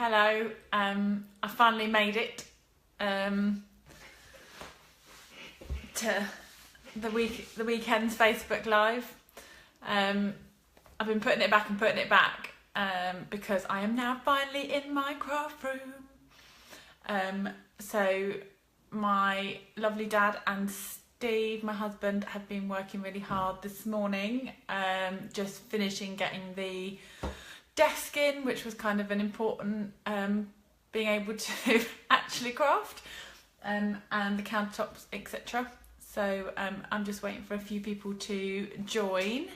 Hello. I finally made it to the weekend's Facebook Live. I've been putting it back and putting it back because I am now finally in my craft room. So my lovely dad and Steve, my husband, have been working really hard this morning, just finishing getting the desk in, which was kind of an important being able to actually craft, and the countertops, etc. So I'm just waiting for a few people to join,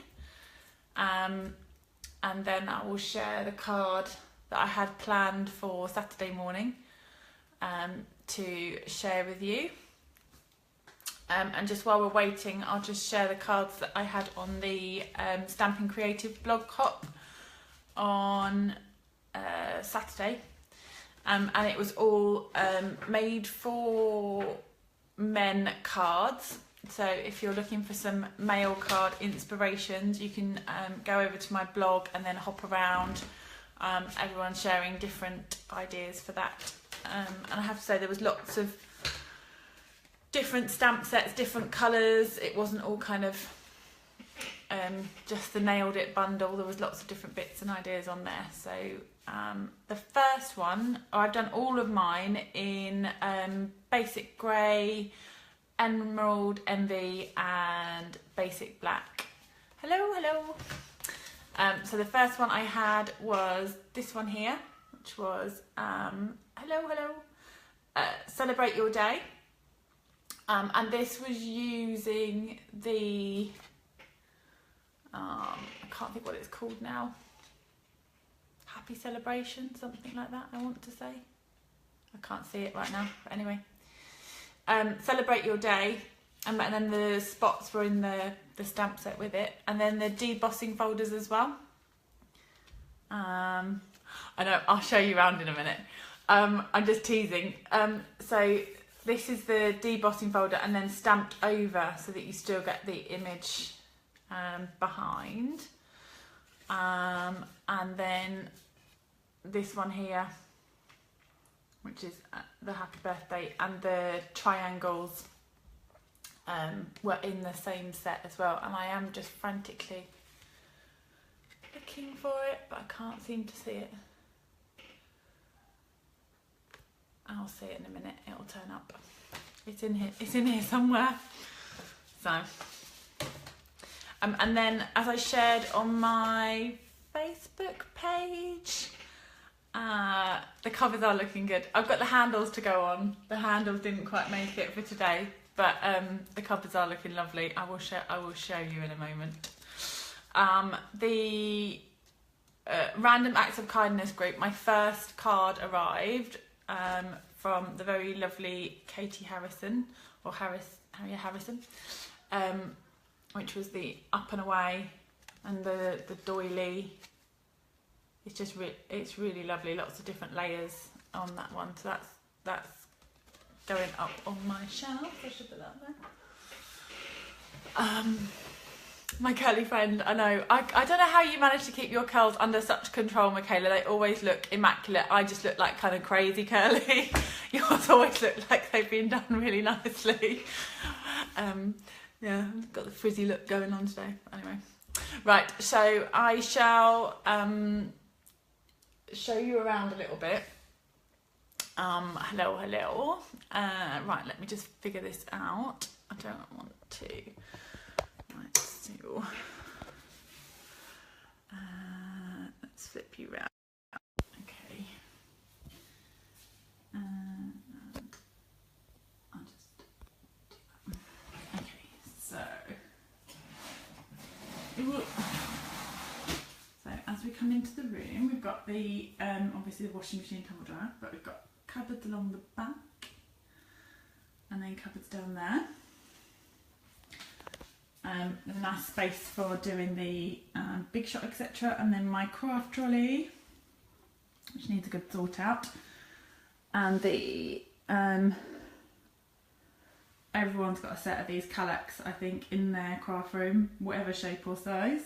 and then I will share the card that I had planned for Saturday morning to share with you. And just while we're waiting, I'll just share the cards that I had on the Stamping Creative blog hop on Saturday, and it was all made for men cards. So if you're looking for some male card inspirations, you can go over to my blog and then hop around. Everyone's sharing different ideas for that, and I have to say there was lots of different stamp sets, different colours. It wasn't all kind of just the nailed it bundle. There was lots of different bits and ideas on there. So the first one, I've done all of mine in basic grey, emerald envy and basic black. Hello. So the first one I had was this one here, which was Celebrate Your Day. And this was using the, I can't think what it's called now, Happy Celebration, something like that, I want to say. I can't see it right now, but anyway. Celebrate Your Day, and then the spots were in the stamp set with it, and then the debossing folders as well. I know, I'll show you around in a minute. I'm just teasing. So this is the debossing folder and then stamped over so that you still get the image behind. And then this one here, which is the happy birthday, and the triangles were in the same set as well. And I am just frantically looking for it, but I can't seem to see it. I'll see it in a minute, it'll turn up. It's in here somewhere. So, and then as I shared on my Facebook page, the covers are looking good. I've got the handles to go on. The handles didn't quite make it for today, but the covers are looking lovely. I will show you in a moment. The Random Acts of Kindness group, my first card arrived from the very lovely Katie Harrison, or Harriet Harrison, which was the Up and Away and the doily. It's just it's really lovely. Lots of different layers on that one. So that's going up on my shelf. I should put that there. My curly friend, I know. I don't know how you manage to keep your curls under such control, Michaela. They always look immaculate. I just look like kind of crazy curly. Yours always look like they've been done really nicely. Yeah, I've got the frizzy look going on today. Anyway, right. So I shall show you around a little bit. Hello. Right, let me just figure this out. I don't want to. Right, so let's flip you round. Okay. I'll just do that. Okay, so as we come into the room, we've got the obviously the washing machine, tumble dryer, but we've got cupboards along the back, and then cupboards down there. A nice space for doing the big shot, etc. And then my craft trolley, which needs a good sort out. And the everyone's got a set of these Calax, I think, in their craft room, whatever shape or size.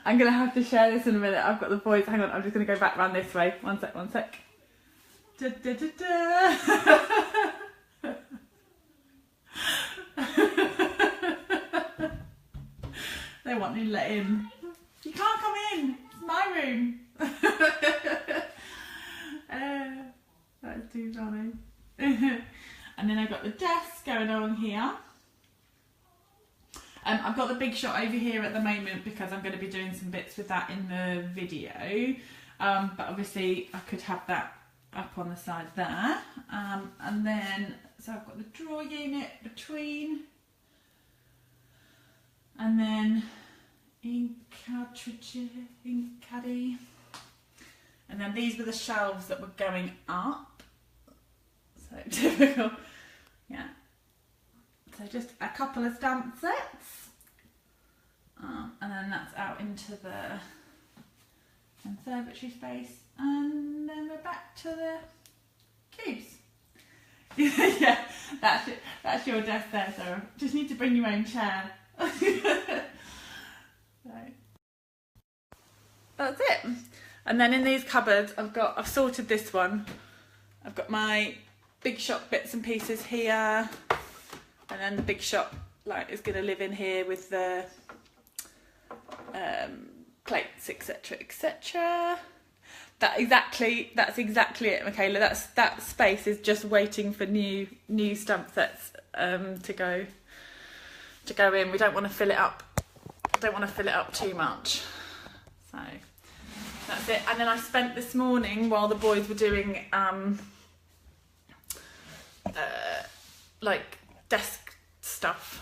I'm going to have to share this in a minute. I've got the boys. Hang on, I'm just going to go back round this way. One sec, one sec. Da, da, da, da. They want me to let in. You can't come in. It's my room. That's too funny. And then I've got the desk going on here. I've got the big shot over here at the moment because I'm going to be doing some bits with that in the video. But obviously I could have that up on the side there. And then, so I've got the drawer unit between. And then ink cartridge, ink caddy. And then these were the shelves that were going up. So typical, yeah. So just a couple of stamp sets. And then that's out into the conservatory space. And then we're back to the cubes. Yeah, that's your desk there, so just need to bring your own chair. That's it. And then in these cupboards I've sorted this one. I've got my big shop bits and pieces here, and then the big shop light is going to live in here with the plates, etc, etc. That's exactly it, Michaela. That space is just waiting for new stamp sets to go in. We don't want to fill it up. Don't want to fill it up too much. So that's it. And then I spent this morning while the boys were doing like desk stuff.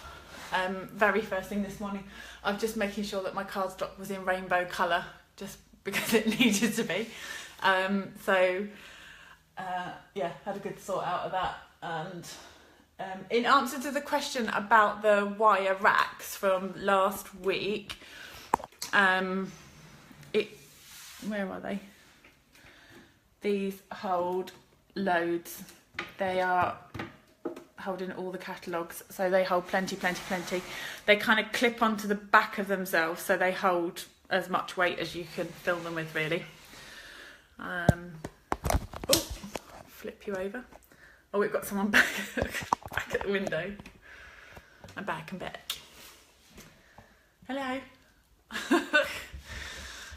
Very first thing this morning, I'm just making sure that my cardstock was in rainbow colour, just because it needed to be. Yeah, had a good sort out of that. And in answer to the question about the wire racks from last week, where are they? These hold loads. They are holding all the catalogues, so they hold plenty. They kind of clip onto the back of themselves, so they hold as much weight as you can fill them with, really. Oh, flip you over. Oh, we've got someone back at the window. I'm back. Hello.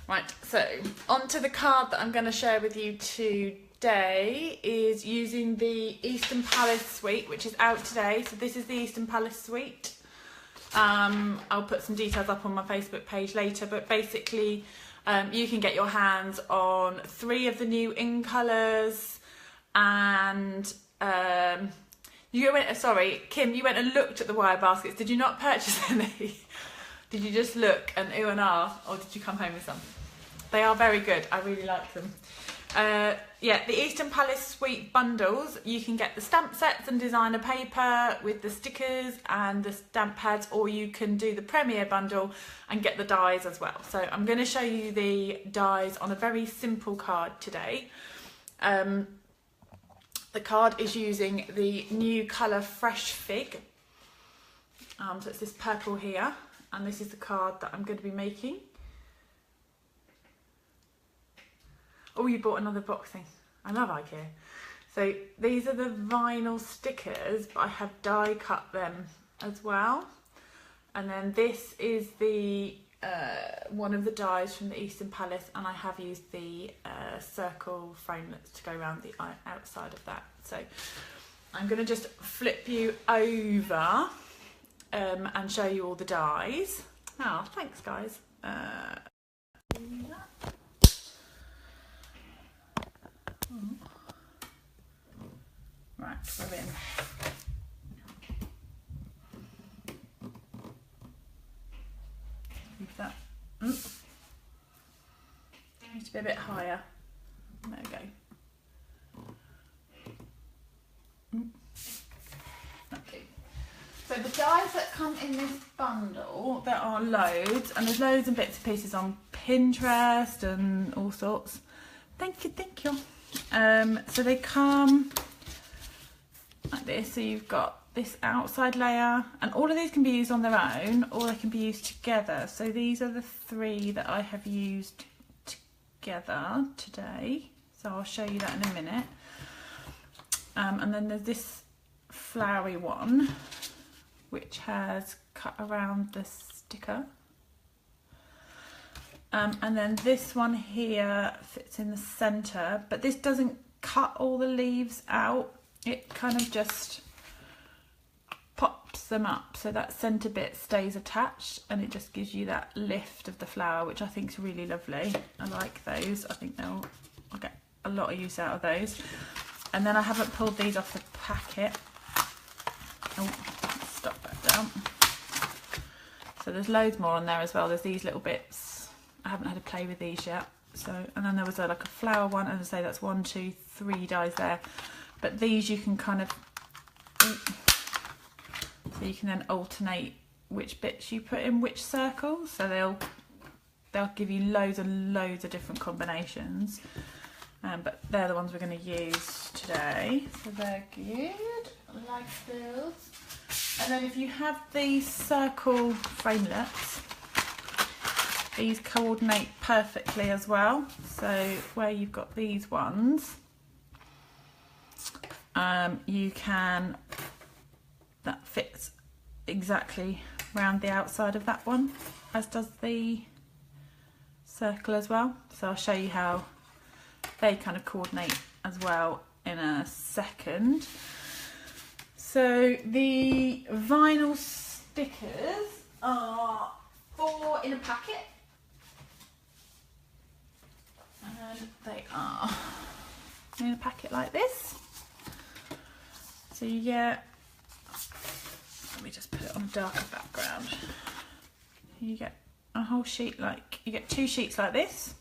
Right, so onto the card that I'm going to share with you today is using the Eastern Palace suite, which is out today. So this is the Eastern Palace suite. I'll put some details up on my Facebook page later, but basically you can get your hands on 3 of the new in colours, and you went, sorry, Kim, you went and looked at the wire baskets. Did you not purchase any? Did you just look and ooh and ah, or did you come home with some? They are very good. I really like them. Yeah, the Eastern Palace suite bundles, you can get the stamp sets and designer paper with the stickers and the stamp pads, or you can do the Premier bundle and get the dies as well. So I'm going to show you the dies on a very simple card today. The card is using the new colour Fresh Fig. So it's this purple here, and this is the card that I'm going to be making. Oh, you bought another boxing. I love IKEA. So these are the vinyl stickers, but I have die cut them as well. And then this is the one of the dies from the Eastern Palace, and I have used the circle framelits to go around the outside of that. So I'm going to just flip you over and show you all the dies. Oh, thanks guys. Right, we're in. Leave that. Needs to be a bit higher. There we go. Okay. So the dies that come in this bundle, there are loads, and there's loads and bits and pieces on Pinterest and all sorts. Thank you. So they come like this. So you've got this outside layer, and all of these can be used on their own or they can be used together. So these are the 3 that I have used together today, so I'll show you that in a minute. And then there's this flowery one which has cut around the sticker, and then this one here fits in the center, but this doesn't cut all the leaves out, it kind of just pops them up so that centre bit stays attached, and it just gives you that lift of the flower, which I think is really lovely. I like those. I think I'll get a lot of use out of those. And then I haven't pulled these off the packet. Oh, let's stop that down. So there's loads more on there as well. There's these little bits. I haven't had a play with these yet. So, and then there was like a flower one, and I say that's 1, 2, 3 dies there. But these you can kind of, so you can then alternate which bits you put in which circles. So they'll give you loads and loads of different combinations. But they're the ones we're going to use today. So they're good. I like those. And then if you have these circle framelits, these coordinate perfectly as well. So where you've got these ones, you can, that fits exactly around the outside of that one, as does the circle as well. So I'll show you how they kind of coordinate as well in a second. So the vinyl stickers are 4 in a packet, and they are in a packet like this. So you get, let me just put it on a darker background. You get a whole sheet, like you get 2 sheets like this,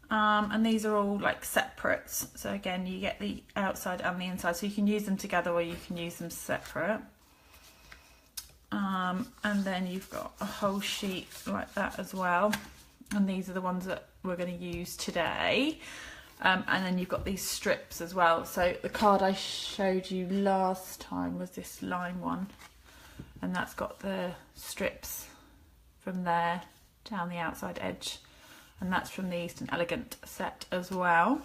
and these are all like separates. So again, you get the outside and the inside, so you can use them together or you can use them separate. And then you've got a whole sheet like that as well, and these are the ones that we're going to use today. And then you've got these strips as well. So the card I showed you last time was this lime one, and that's got the strips from there down the outside edge, and that's from the Eastern Elegant set as well.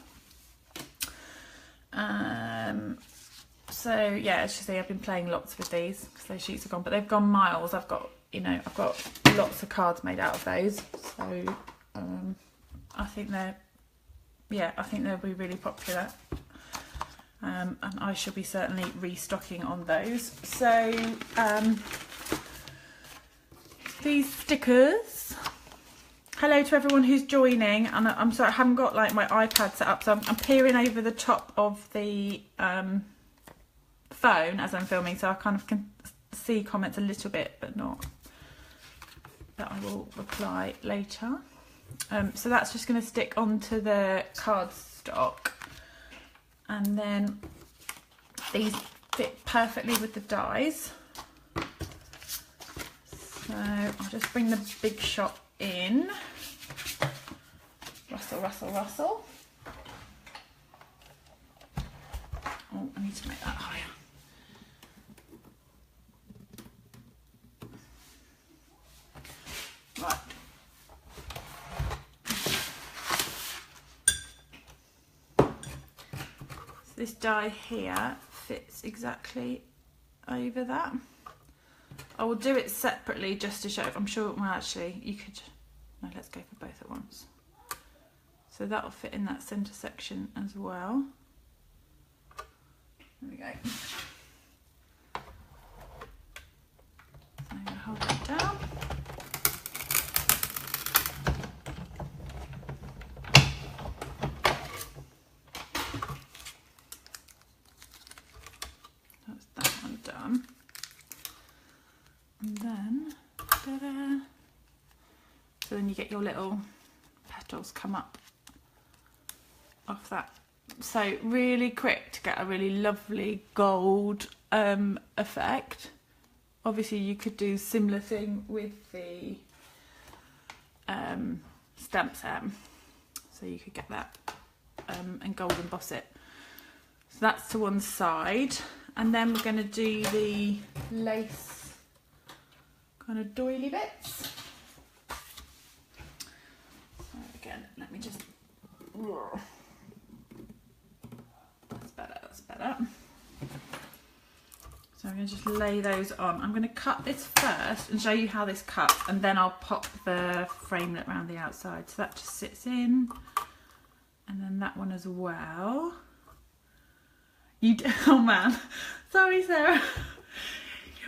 So yeah, as you see, I've been playing lots with these because those sheets are gone, but they've gone miles. I've got lots of cards made out of those, so I think they'll be really popular, and I shall be certainly restocking on those. So these stickers, hello to everyone who's joining, and I'm sorry I haven't got like my iPad set up, so I'm peering over the top of the phone as I'm filming, so I kind of can see comments a little bit, but not that I will reply later. So that's just going to stick onto the cardstock, and then these fit perfectly with the dies. So I'll just bring the big shot in. Rustle, rustle, rustle. Oh, I need to make that higher. Right. So this die here fits exactly over that. I will do it separately just to show. I'm sure, well actually you could, no, let's go for both at once. So that will fit in that centre section as well. There we go. So I'm going to hold that down. That's that one done. And then, ta-da. So then you get your little petals come up off that. So really quick to get a really lovely gold effect. Obviously you could do similar thing with the stamp set, so you could get that and gold emboss it. So that's to one side, And then we're going to do the lace kind of doily bits. So again, let me just... That's better, that's better. So I'm going to just lay those on. I'm going to cut this first and show you how this cuts, and then I'll pop the framelit around the outside. So that just sits in, and then that one as well. Oh man, sorry Sarah.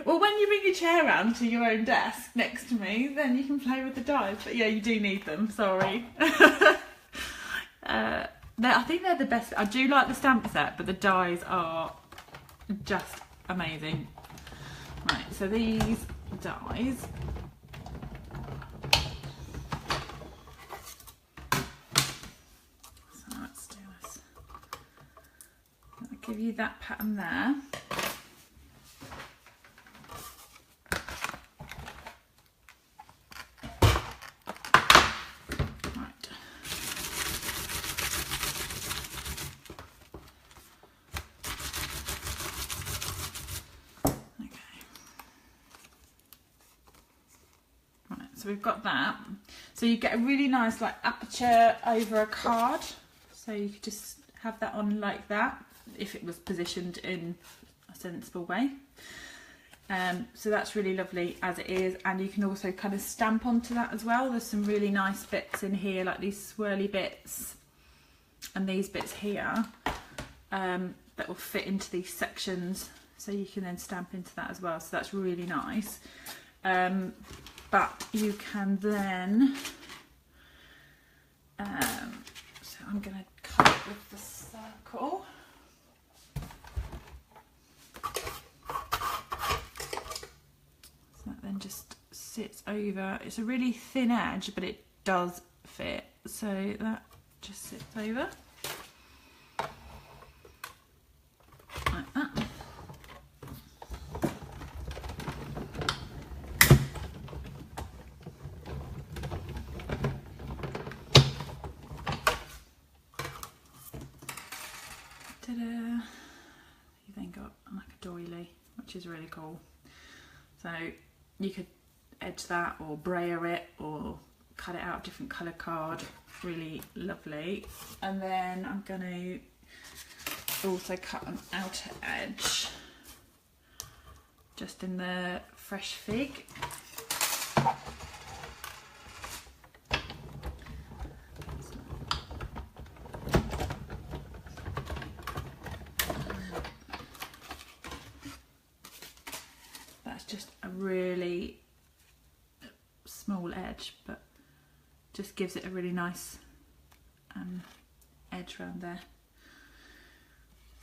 Well, when you bring your chair round to your own desk next to me, then you can play with the dies. But yeah, you do need them, sorry. I think they're the best. I do like the stamp set, but the dies are just amazing. Right, so these dies. So let's do this. I'll give you that pattern there. So we've got that. So you get a really nice like aperture over a card. So you could just have that on like that if it was positioned in a sensible way. So that's really lovely as it is, and you can also kind of stamp onto that as well. There's some really nice bits in here, like these swirly bits and these bits here that will fit into these sections, so you can then stamp into that as well. So that's really nice. But you can then, so I'm going to cut it with the circle. So that then just sits over. It's a really thin edge, but it does fit. So that just sits over. Like that. You then got like a doily, which is really cool. So you could edge that or brayer it or cut it out of different colour card. Really lovely. And then I'm going to also cut an outer edge just in the fresh fig. Just a really small edge, but just gives it a really nice edge around there.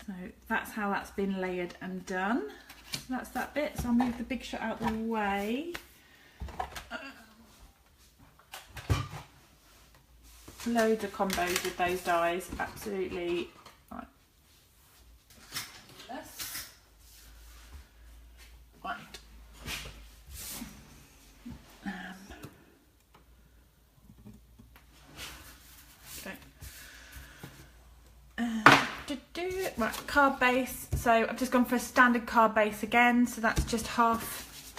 So that's how that's been layered and done. So that's that bit. So I'll move the big shot out the way. Loads of combos with those dies, absolutely. Right. Right. Right, card base. So I've just gone for a standard card base again. So that's just half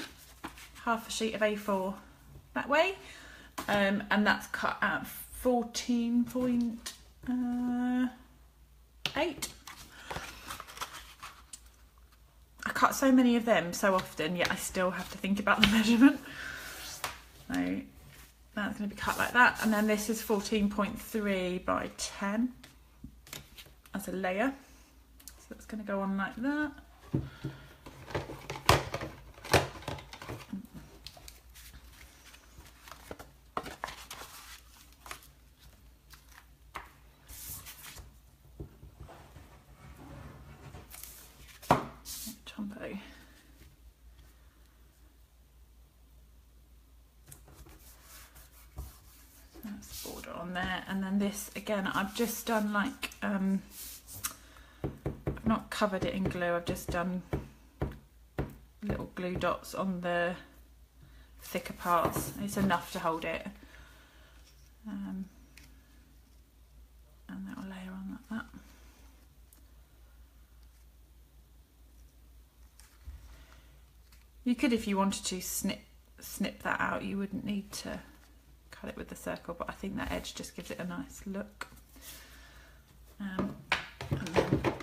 a sheet of A4 that way, and that's cut at 14.8. I cut so many of them so often, yet I still have to think about the measurement. So that's going to be cut like that, and then this is 14.3 by 10 as a layer. So that's going to go on like that. Chompo. That's the border on there, and then this again I've just done like I've not covered it in glue, I've just done little glue dots on the thicker parts. It's enough to hold it, and that will layer on like that. You could, if you wanted to, snip that out. You wouldn't need to cut it with the circle, but I think that edge just gives it a nice look. And then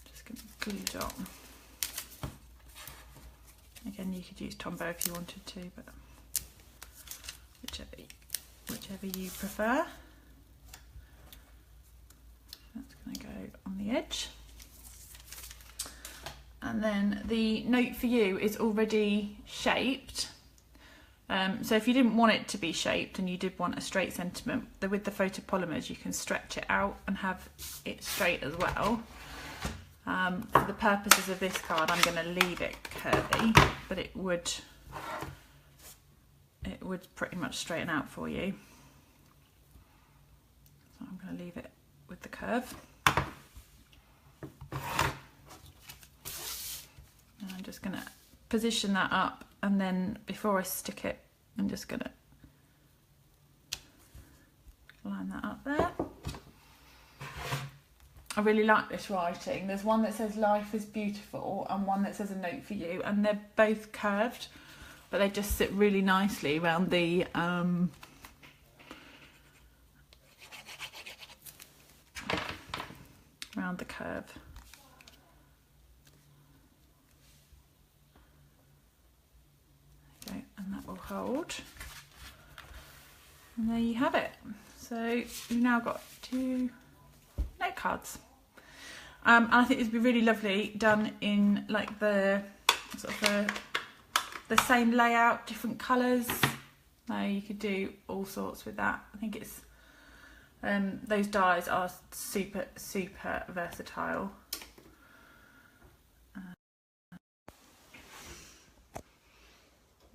just going to glue it on. Again, you could use Tombow if you wanted to, but whichever you prefer. That's going to go on the edge. And then the note for you is already shaped. So if you didn't want it to be shaped and you did want a straight sentiment, with the photopolymers you can stretch it out and have it straight as well. For the purposes of this card, I'm going to leave it curvy, but it would pretty much straighten out for you. So I'm going to leave it with the curve. And I'm just going to position that up, and then before I stick it, I'm just going to line that up there. I really like this writing. There's one that says "Life is beautiful" and one that says "A note for you," and they're both curved, but they just sit really nicely around the curve. Okay, and that will hold. And there you have it. So you've now got 2 note cards. And I think this would be really lovely done in like the sort of the same layout, different colours. You could do all sorts with that. I think it's those dies are super versatile.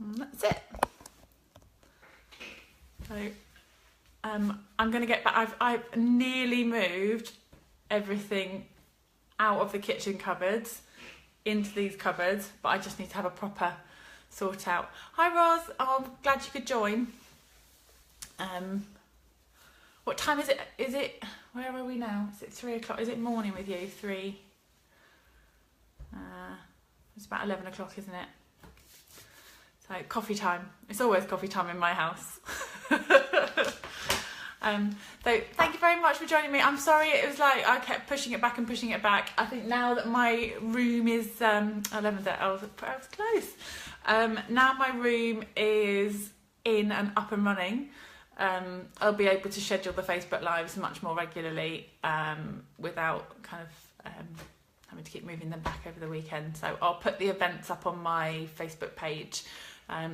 And that's it. So I'm going to get back. I've nearly moved everything out of the kitchen cupboards into these cupboards, but I just need to have a proper sort out. Hi Roz, oh, I'm glad you could join. What time is it? Where are we now? Is it 3 o'clock? Is it morning with you? 3? It's about 11 o'clock, isn't it? So coffee time. It's always coffee time in my house. So thank you very much for joining me. I'm sorry it was like I kept pushing it back and pushing it back. I think now that my room is 11:30, I was close. Now my room is in and up and running. I'll be able to schedule the Facebook Lives much more regularly without kind of having to keep moving them back over the weekend. So I'll put the events up on my Facebook page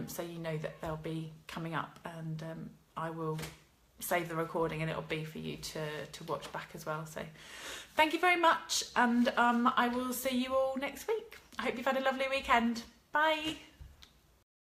so you know that they'll be coming up, and I will save the recording and it'll be for you to watch back as well. So thank you very much, and I will see you all next week. I hope you've had a lovely weekend. Bye.